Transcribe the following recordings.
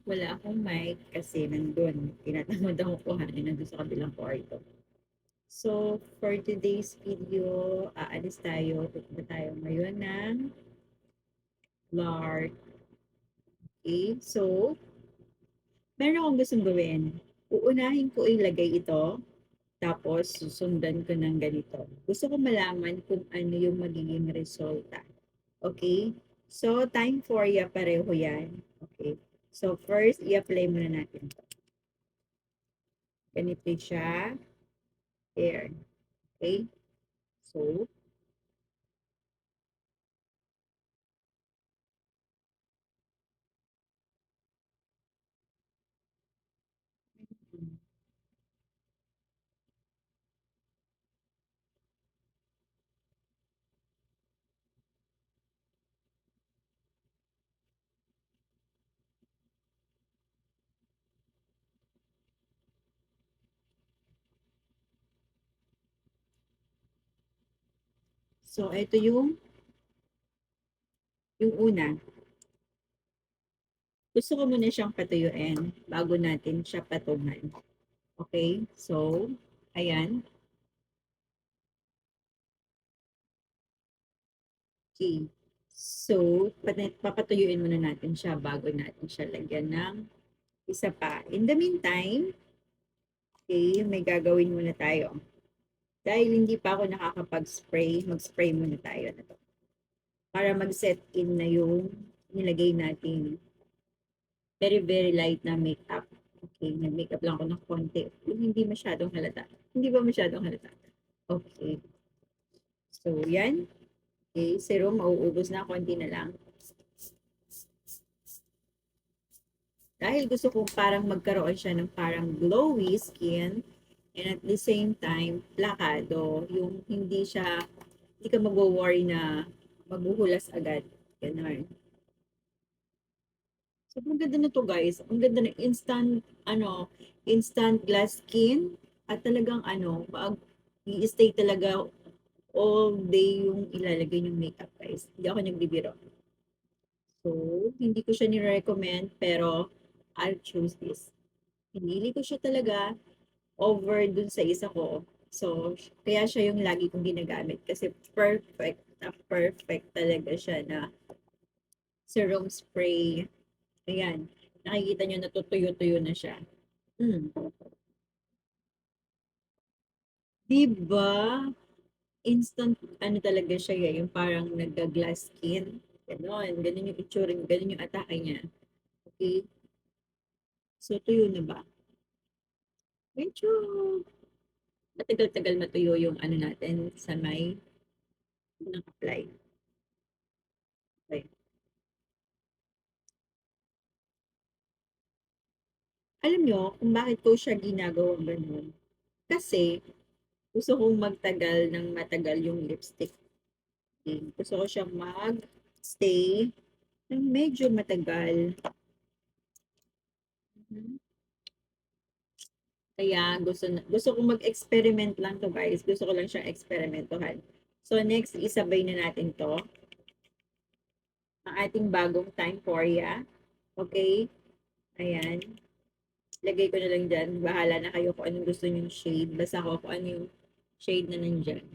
Wala akong mic kasi nandun. Tinatamad akong kuhanin nandun sa kabilang kwarto. So, for today's video, aalis tayo. Pupunta tayo ngayon ng Clark. Okay? So, meron akong gustong gawin. Uunahin ko ilagay ito, tapos susundan ko ng ganito. Gusto ko malaman kung ano yung magiging resulta. Okay? So, time for ya pareho yan. Okay? So, first, i-apply muna natin to. Ganito siya. There. Okay? So, ito yung una. Gusto ko muna siyang patuyuin bago natin siya patungan. Okay? So, ayan. Okay. So, papatuyuin muna natin siya bago natin siya lagyan ng isa pa. In the meantime, okay, may gagawin muna tayo. Dahil hindi pa ako nakakapag-spray, mag-spray muna tayo na to. Para mag-set in na yung nilagay natin very, very light na makeup. Okay, nag-makeup lang ako ng konti. Yung hindi masyadong halata. Hindi ba masyadong halata? Okay. So, yan. Okay, serum, mauubos na. Konti na lang. Dahil gusto kong parang magkaroon siya ng parang glowy skin and at the same time, plakado. Yung hindi siya, hindi ka mag-worry na maghuhulas agad. Ganun. Sobrang ganda na to guys. Ang ganda ng instant glass skin. At talagang i-stay talaga all day yung ilalagay yung makeup guys. Hindi ako nagbibiro. So, hindi ko siya ni-recommend pero I'll choose this. Pinili ko siya talaga over dun sa isa ko. So, kaya siya yung lagi kong ginagamit kasi perfect talaga siya na serum spray. Ayan. Nakikita nyo natutuyo-tuyo na siya. Mm. Diba? Instant, talaga siya yung parang nagga-glass skin. Ganon. Ganon yung itsura niya. Ganon yung atake niya. Okay? So, tuyo na ba? Medyo matagal-tagal matuyo yung natin sa may unang apply. Okay. Alam nyo kung bakit ko siya ginagawang ganun? Kasi gusto kong magtagal ng matagal yung lipstick. Okay? Gusto ko siyang mag-stay ng medyo matagal. Mhm. Kaya gusto kong mag-experiment lang to guys. Gusto ko lang siyang eksperimentuhan. So next, isabay na natin to. Ang ating bagong time for ya. Okay? Ayan. Lagay ko na lang dyan. Bahala na kayo kung anong gusto nyong shade. Basta ko kung ano yung shade na nandyan.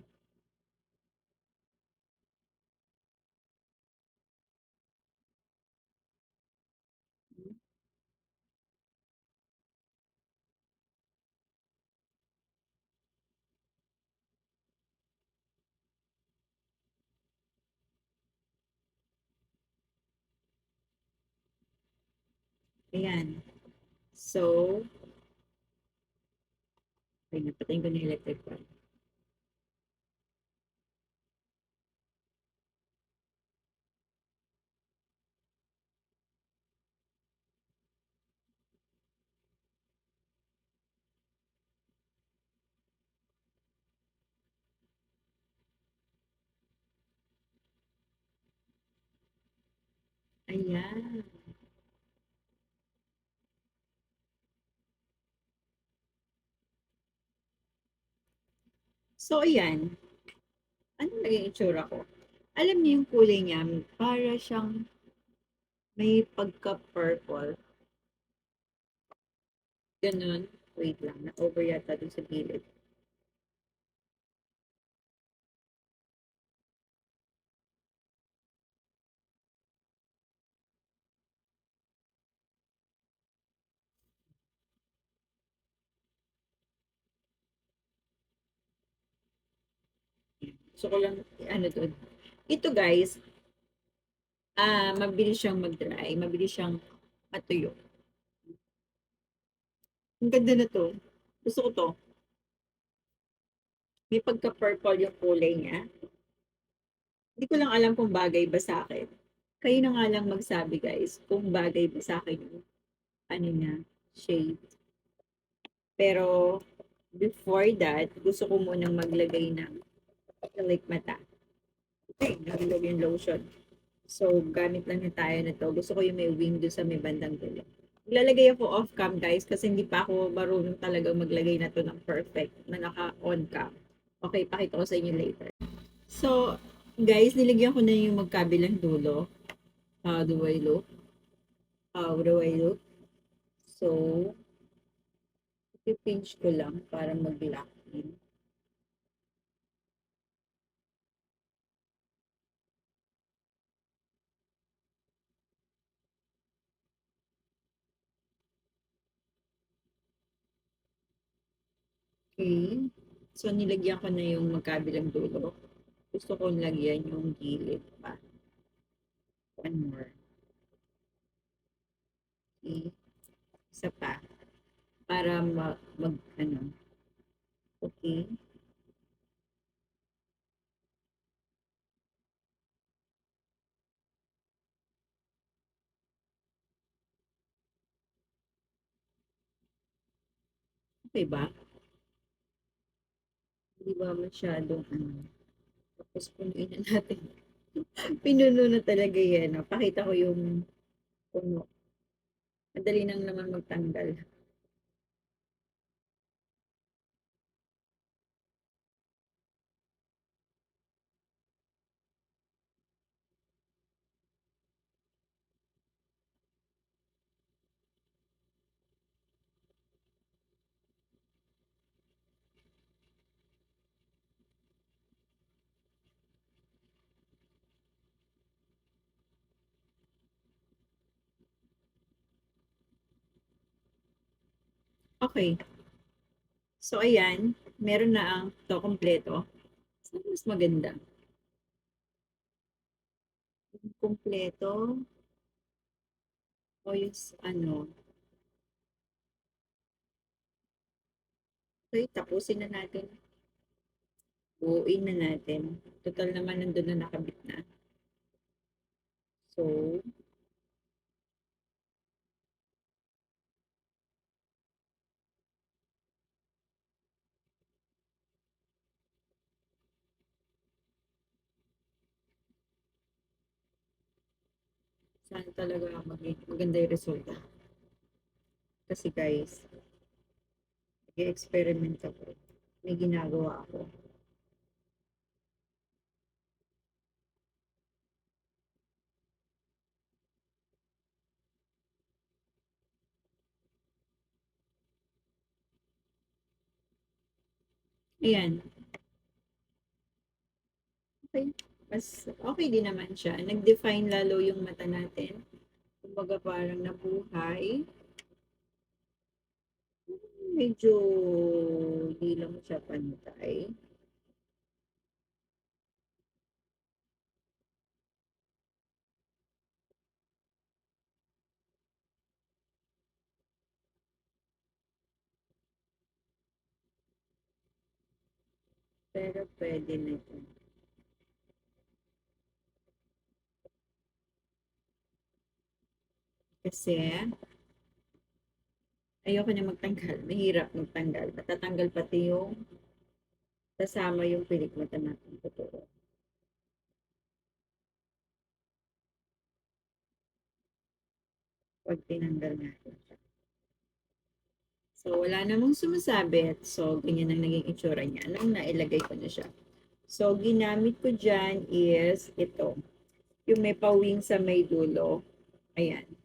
Ayan. So, ay, napatayin ko na yung electric fan. Ayan. So, ayan. Ano naging itsura ko? Alam niyo yung kulay niya, para siyang may pagka-purple. Ganun. Wait lang, na-over yata dun sa gilid. Gusto ko lang, ano dun. Ito guys, mabilis siyang mag-dry, mabilis siyang matuyo. Ang ganda na to. Gusto ko to. May pagka-purple yung kulay niya. Hindi ko lang alam kung bagay ba sa akin. Kayo na nga lang magsabi guys kung bagay ba sa akin yung ano niya, shade. Pero before that, gusto ko munang maglagay ng like mata. Okay, nalaglag yung lotion. So, gamit lang na tayo na to. Gusto ko yung may wing doon sa may bandang dulo. Ilalagay ako off cam guys kasi hindi pa ako marunong talagang maglagay na to ng perfect na naka on cam. Okay, pakita ko sa inyo later. So, guys, nilagyan ko na yung magkabilang dulo. How do I look? How do I look? So, ipinch ko lang para mag-lock in. Okay. So, nilagyan ko na yung magkabilang dulo. Gusto ko lagyan yung gilid pa. One more. Okay. Isa pa. Para ano. Okay. Okay ba? Hindi ba masyadong ano. Tapos punuin na natin. Pinuno na talaga yan. No? Pakita ko yung puno. Madali nang naman magtanggal. Okay. So, ayan. Meron na ang to kompleto. Saan mas maganda? Kompleto o yung ano? Okay, tapusin na natin. Buuin na natin. Total naman nandun na nakabit na. So, sana talaga maganda yung resulta. Kasi guys, nag-experiment ako. May ginagawa ako. Ayan. Okay. Mas okay din naman siya. Nag-define lalo yung mata natin. Kumbaga parang nabuhay. Medyo hindi lang siya pantay. Pero pwede na ito. Kasi ayoko na magtanggal. Mahirap magtanggal. Matatanggal pati yung kasama yung pilikmata natin. Totoo. Pag tinanggal natin siya. So, wala namang sumasabit. So, ganyan ang naging itsura niya. Nung nailagay ko na siya. So, ginamit ko dyan is ito. Yung may pawing sa may dulo. Ayan.